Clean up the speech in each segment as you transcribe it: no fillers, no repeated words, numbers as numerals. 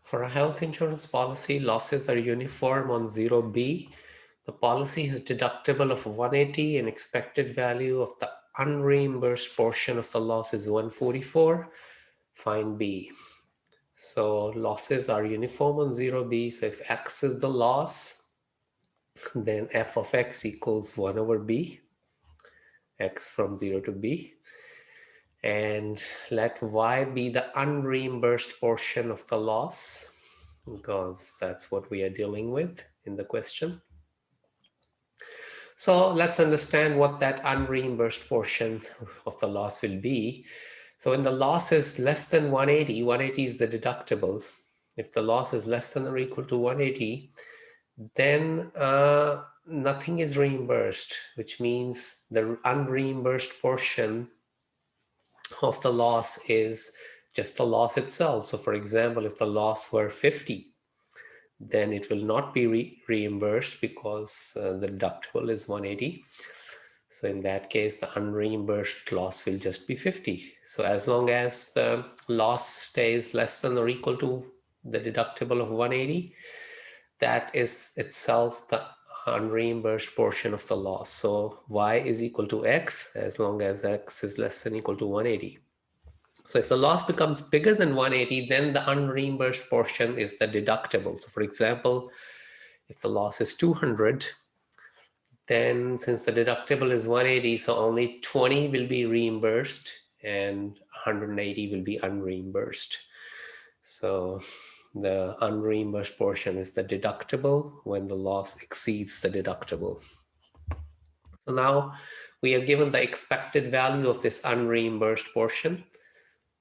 For a health insurance policy, losses are uniform on 0B. The policy has deductible of 180 and expected value of the unreimbursed portion of the loss is 144. Find B. So losses are uniform on 0B. So if X is the loss, then f of X equals 1 over B, X from 0 to B. And let Y be the unreimbursed portion of the loss, because that's what we are dealing with in the question. So let's understand what that unreimbursed portion of the loss will be. So when the loss is less than 180, 180 is the deductible. If the loss is less than or equal to 180, then nothing is reimbursed, which means the unreimbursed portion of the loss is just the loss itself. So for example, if the loss were 50, then it will not be reimbursed because the deductible is 180. So in that case, the unreimbursed loss will just be 50. So as long as the loss stays less than or equal to the deductible of 180, that is itself the unreimbursed portion of the loss. So Y is equal to X as long as X is less than or equal to 180. So if the loss becomes bigger than 180, then the unreimbursed portion is the deductible. So for example, if the loss is 200, then since the deductible is 180, so only 20 will be reimbursed and 180 will be unreimbursed. So the unreimbursed portion is the deductible when the loss exceeds the deductible. So now we are given the expected value of this unreimbursed portion.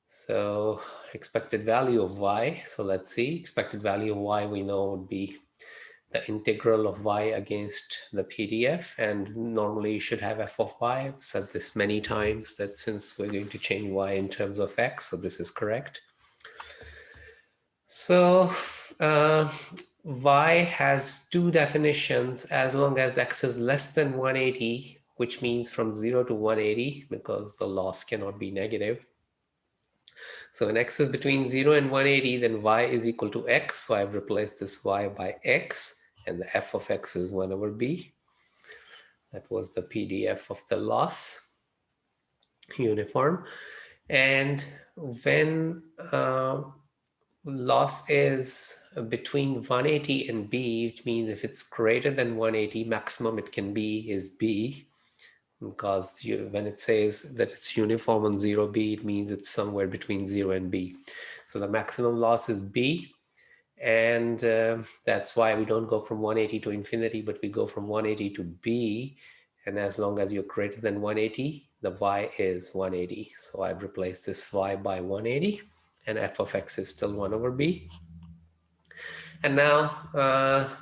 So expected value of Y. So let's see, expected value of Y we know would be the integral of Y against the PDF, and normally you should have f of Y. I've said this many times that since we're going to change Y in terms of X, so this is correct. So Y has two definitions as long as X is less than 180, which means from 0 to 180 because the loss cannot be negative. So when X is between 0 and 180, then Y is equal to X. So I've replaced this Y by X, and the f of X is 1 over B. That was the PDF of the loss uniform. And when loss is between 180 and B, which means if it's greater than 180, maximum it can be is B. Because when it says that it's uniform on 0B, it means it's somewhere between 0 and B. So the maximum loss is B, and that's why we don't go from 180 to infinity, but we go from 180 to B, and as long as you're greater than 180, the Y is 180. So I've replaced this Y by 180, and f of X is still 1 over B. And now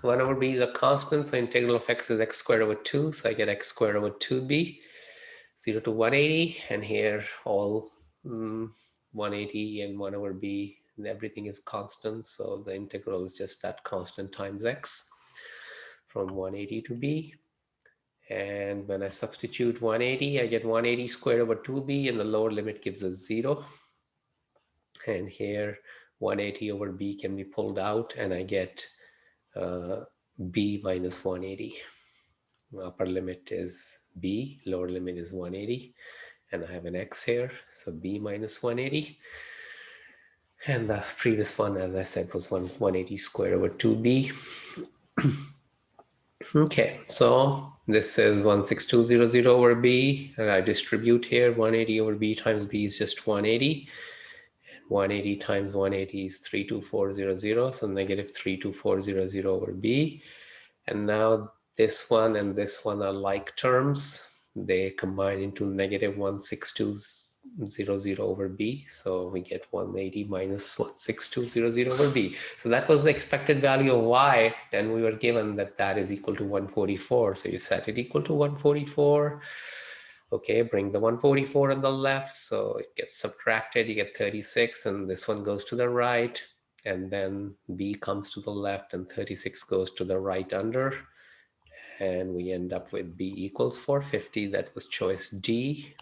1 over B is a constant, so integral of X is X squared over 2, so I get X squared over 2B, 0 to 180, and here all 180 and 1 over B, and everything is constant, so the integral is just that constant times X from 180 to B. And when I substitute 180, I get 180 squared over 2B, and the lower limit gives us 0. And here 180 over B can be pulled out, and I get B minus 180. Upper limit is B, lower limit is 180, and I have an X here, so B minus 180. And the previous one, as I said, was 180 squared over 2B. Okay, so this is 16200 over B, and I distribute here 180 over B times B is just 180. 180 times 180 is 32400, so negative 32400 over B. And now this one and this one are like terms. They combine into negative 16200 over B. So we get 180 minus 16200 over B. So that was the expected value of Y, and we were given that that is equal to 144. So you set it equal to 144. Okay, bring the 144 on the left, so it gets subtracted, you get 36, and this one goes to the right, and then B comes to the left, and 36 goes to the right under, and we end up with B equals 450. That was choice D.